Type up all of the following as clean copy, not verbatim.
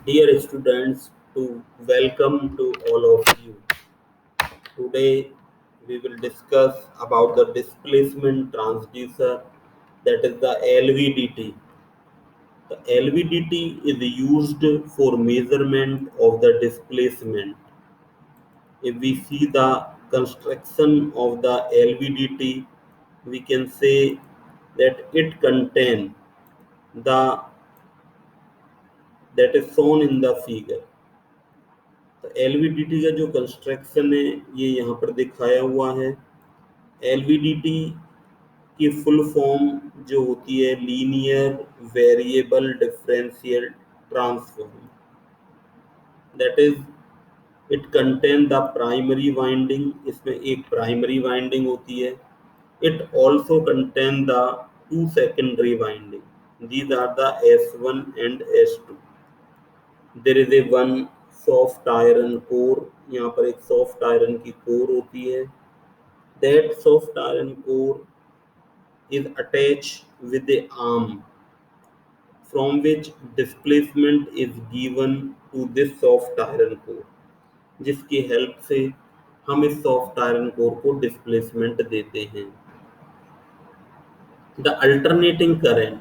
Dear students, to welcome to all of you. Today we will discuss about the displacement transducer, that is the LVDT. The LVDT is used for measurement of the displacement. If we see the construction of the LVDT, we can say that it contains the that is shown in the figure. तो LVDT का जो construction है ये यहाँ पर दिखाया हुआ है। एलवीडीटी की फुल फॉर्म जो होती है linear variable differential transform, that is it contain the primary winding. इसमें एक प्राइमरी वाइंडिंग होती है। It also contain the two secondary winding, these are the S1 and S2। There is a one soft iron core, यहाँ पर एक soft iron की core होती है। That soft iron core is attach with a arm from which displacement is given to this soft iron core, जिसकी help से हम इस सॉफ्ट आयरन कोर को डिस्प्लेसमेंट देते हैं। The alternating current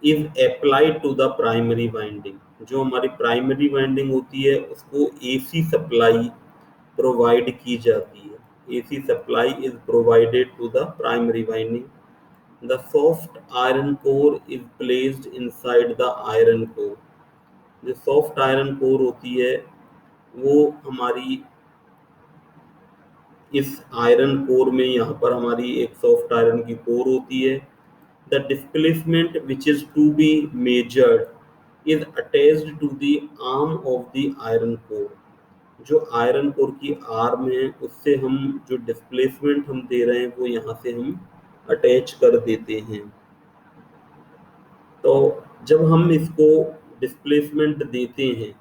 is applied to the primary winding. जो हमारी primary winding होती है उसको एसी सप्लाई प्रोवाइड की जाती है। AC supply is provided to the primary winding. The soft iron core is placed inside the iron core. जो soft iron core होती है वो हमारी इस आयरन कोर में, यहाँ पर हमारी एक सॉफ्ट आयरन की कोर होती है। The displacement which is to be measured is attached to the arm of the iron core. जो आयरन कोर की आर्म है उससे हम जो डिस्प्लेसमेंट हम दे रहे हैं वो यहाँ से हम अटैच कर देते हैं। तो जब हम इसको डिस्प्लेसमेंट देते हैं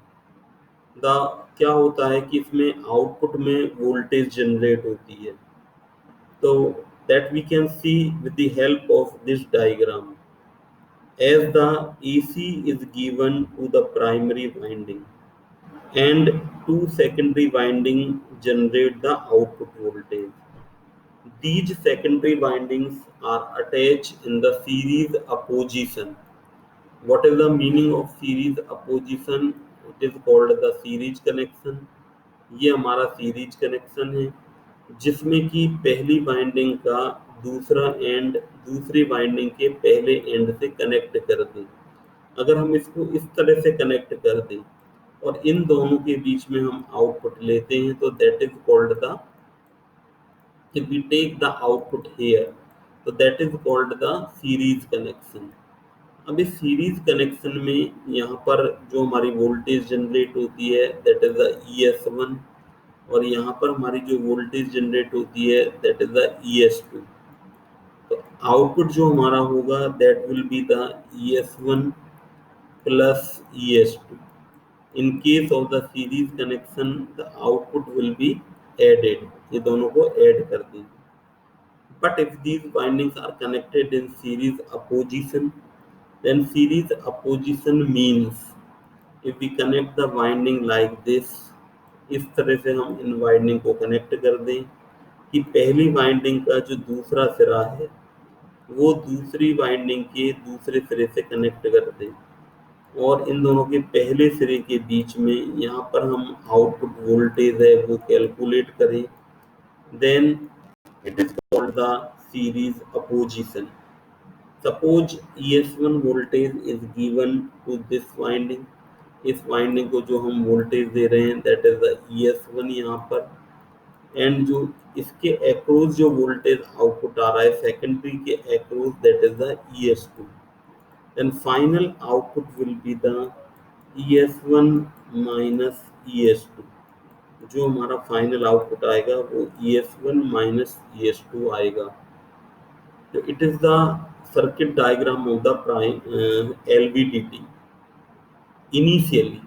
द क्या होता है कि इसमें आउटपुट में वोल्टेज जनरेट होती है। तो that we can see with the help of this diagram, as the AC is given to the primary winding and two secondary winding generate the output voltage. These secondary windings are attached in the series opposition. What is the meaning of series opposition? It is called the series connection. ये हमारा series connection है जिसमें कि पहली winding का दूसरा and दूसरी winding के पहले एंड से कनेक्ट कर दें। अगर हम इसको इस तरह से कनेक्ट कर दें और इन दोनों के बीच में हम आउटपुट लेते हैं तो that is called the, if we take the output here, तो that is called the series connection. अब इस सीरीज कनेक्शन में यहाँ पर जो हमारी वोल्टेज जनरेट होती है दैट इज द ES1, और यहाँ पर हमारी जो वोल्टेज जनरेट होती है दैट इज द ES2। तो आउटपुट जो हमारा होगा that will be the ES1 plus ES2। In case of the series connection the output will be added, ये दोनों को ऐड कर देंगे। But if these windings are connected in series opposition, then series opposition means if we connect the winding like this, इस तरह से हम in winding को कनेक्ट कर दें कि पहली वाइंडिंग का जो दूसरा सिरा है वो दूसरी वाइंडिंग के दूसरे सिरे से कनेक्ट कर दें और इन दोनों के पहले सिरे के बीच में यहाँ पर हम आउटपुट वोल्टेज है वो कैलकुलेट करें, then it is called the series opposition. Suppose ES1 voltage is given to this winding, इस वाइंडिंग को जो हम वोल्टेज दे रहे हैं दैट इज द ES1 यहाँ पर, एंड जो इसके अक्रॉस जो वोल्टेज आउटपुट आ रहा है सेकेंडरी के across that is the ES2, and final output will be the ES1 minus ES2। जो हमारा फाइनल आउटपुट आएगा वो ES1 माइनस ES2 आएगा। So it is the circuit diagram of the LVDT. Initially,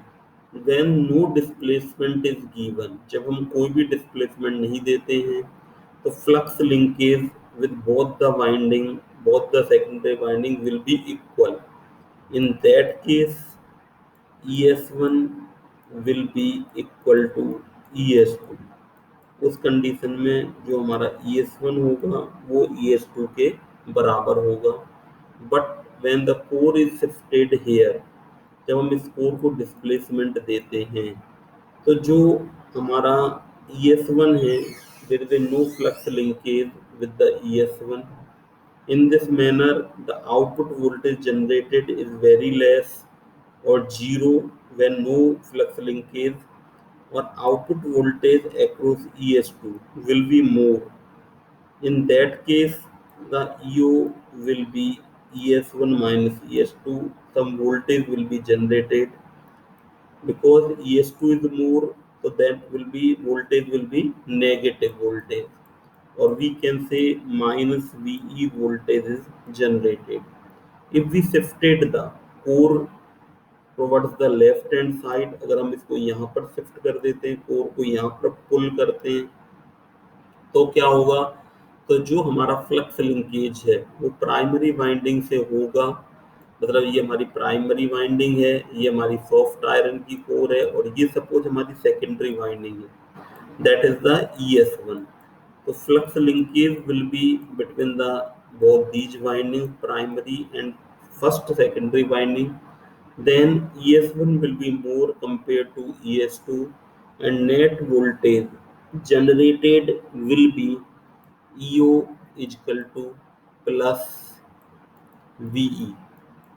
when no displacement is given, जब हम कोई भी displacement नहीं देते हैं तो flux linkage with both the secondary winding will be equal. In that case, ES1 will be equal to ES2। उस condition में जो हमारा ES1 होगा वो ES2 के बराबर होगा। But when the core is shifted here, जब हम इस कोर को डिस्प्लेसमेंट देते हैं तो जो हमारा ES1 है, there is a no flux linkage with the ES1। In this manner, the output voltage generated is very less or zero when no flux linkage, or output voltage across ES2 will be more. In that case, the EO will be ES1 minus ES2. Some voltage will be generated because ES2 is more, so that will be voltage will be negative voltage, or we can say minus VE voltage is generated. If we shifted the core towards the left hand side, अगर हम इसको यहाँ पर shift कर देते हैं, core को यहाँ पर पुल करते हैं, तो क्या होगा, तो जो हमारा फ्लक्स लिंकेज है वो प्राइमरी वाइंडिंग से होगा। मतलब ये हमारी प्राइमरी वाइंडिंग है, ये हमारी सॉफ्ट आयरन की कोर है, और ये सपोज हमारी सेकेंडरी वाइंडिंग है, दैट इज द ES1। तो flux linkage will be between the both these windings, primary and first secondary winding. Then ES1 will be more compared to ES2, and net voltage generated will be EO is equal to plus VE।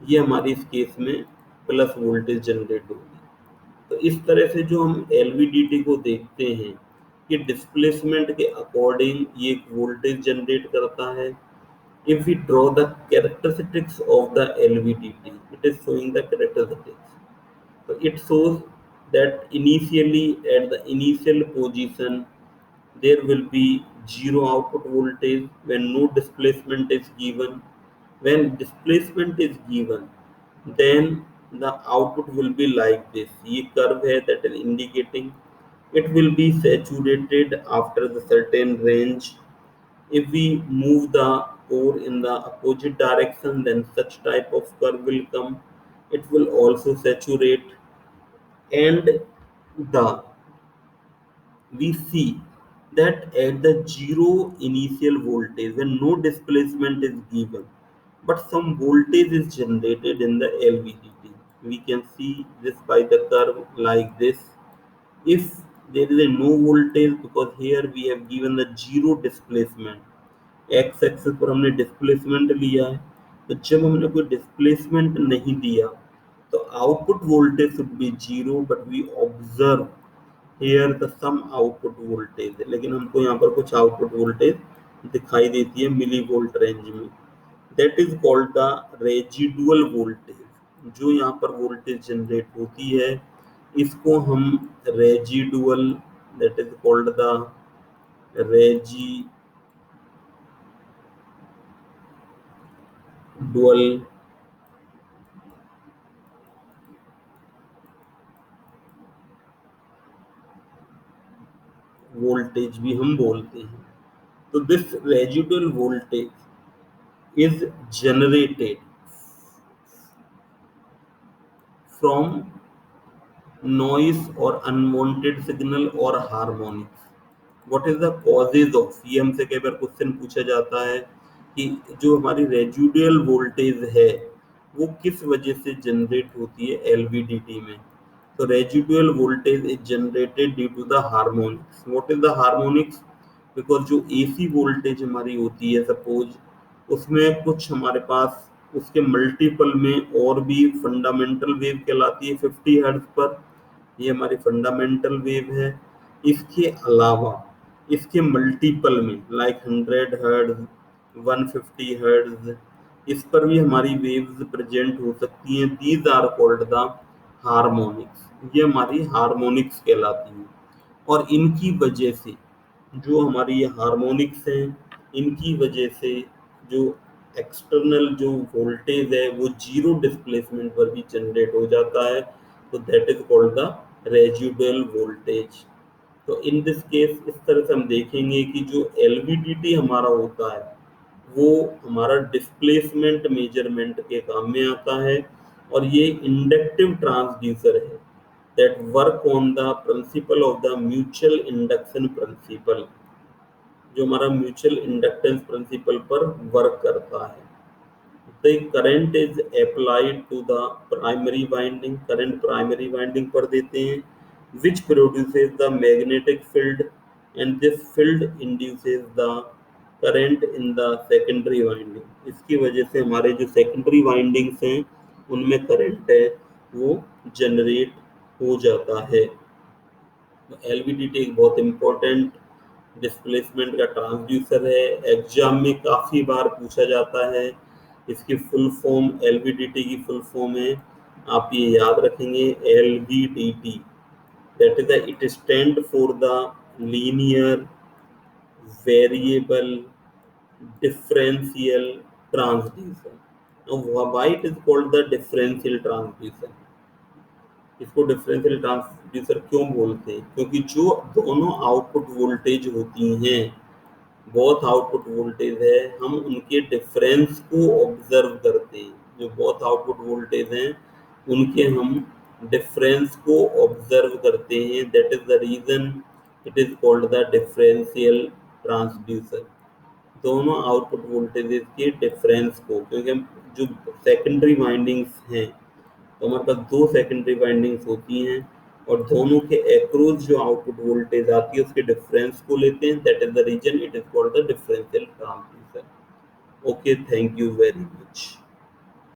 ये हमारी इस case में plus voltage generate होगी। तो इस तरह से जो हम LVDT को देखते हैं कि डिस्प्लेसमेंट के अकॉर्डिंग ये एक वोल्टेज जनरेट करता है। If we draw the characteristics of the LVDT, it is showing the characteristics. So it shows that initially at the initial position there will be zero output voltage when no displacement is given. When displacement is given, then the output will be like this। ये curve है that is indicating it will be saturated after the certain range। If we move the core in the opposite direction, then such type of curve will come, it will also saturate, and the we see that at the zero initial voltage when no displacement is given but some voltage is generated in the LVDT, we can see this by the curve like this। If there is a no voltage, because here we have given the zero displacement, x axis पर हमने displacement लिया है, तो जब हमने कोई displacement नहीं दिया तो output voltage should be zero, but we observe here the some output voltage, लेकिन हमको यहाँ पर कुछ आउटपुट वोल्टेज दिखाई देती है मिली वोल्ट रेंज में। That is called the residual voltage. जो यहाँ पर वोल्टेज जनरेट होती है इसको हम residual, that is called the residual voltage भी हम बोलते हैं। तो this residual voltage is generated from noise or unwanted signal or harmonics। What is the causes of, ये हमसे कई बार क्वेश्चन पूछा जाता है कि जो हमारी रेजिडुअल वोल्टेज है वो किस वजह से जनरेट होती है LVDT में। तो residual voltage is generated due to the harmonics. What is the harmonics, because जो AC वोल्टेज हमारी होती है सपोज उसमें कुछ हमारे पास उसके मल्टीपल में और भी फंडामेंटल वेव कहलाती है 50 हर्ट्ज पर, ये हमारी फंडामेंटल वेव है। इसके अलावा इसके मल्टीपल में लाइक 100 हर्ट्ज 150 हर्ट्ज इस पर भी हमारी वेव्स प्रेजेंट हो सकती हैं। These are called the harmonics, ये हमारी हार्मोनिक्स कहलाती हैं। और इनकी वजह से जो हमारी ये हार्मोनिक्स हैं इनकी वजह से जो एक्सटर्नल जो वोल्टेज है वो जीरो डिस्प्लेसमेंट पर भी जनरेट हो जाता है। तो that is called the residual voltage. तो इन दिस केस इस तरह से हम देखेंगे कि जो LVDT हमारा होता है वो हमारा डिस्प्लेसमेंट मेजरमेंट के काम में आता है, और ये इंडक्टिव ट्रांसड्यूसर है that work on the principle of the mutual induction principal, जो हमारा म्यूचुअल इंडक्टेंस प्रिंसिपल पर वर्क करता है। The current is applied to the primary winding, current primary winding पर देते हैं, which produces the magnetic field and this field induces the current in the secondary winding। इसकी वजह से हमारे जो secondary windings हैं उनमें करंट है वो जनरेट हो जाता है। एलवीडीटी एक बहुत इम्पोर्टेंट डिस्प्लेसमेंट का ट्रांसड्यूसर है, एग्जाम में काफ़ी बार पूछा जाता है। इसकी फुल फॉर्म एलवीडीटी की फुल फॉर्म है, आप ये याद रखेंगे LVDT, that is it stand for the linear variable differential transducer. Why it is called the differential transducer? इसको डिफरेंशियल ट्रांसड्यूसर क्यों बोलते हैं? क्योंकि जो दोनों आउटपुट वोल्टेज होती हैं, बहुत आउटपुट वोल्टेज है, हम उनके डिफरेंस को ऑब्जर्व करते हैं। जो बहुत आउटपुट वोल्टेज हैं उनके हम डिफरेंस को ऑब्जर्व करते हैं, that is the reason it is called the differential transducer. दोनों आउटपुट वोल्टेजेस के डिफरेंस को, क्योंकि हम जो सेकेंडरी वाइंडिंग्स हैं तो हमारे पास दो सेकेंडरी वाइंडिंग्स होती हैं और दोनों के एक्रॉस जो आउटपुट वोल्टेज आती है उसके डिफरेंस को लेते हैं, that is the reason it is called the differential transducer. Okay, thank you very much.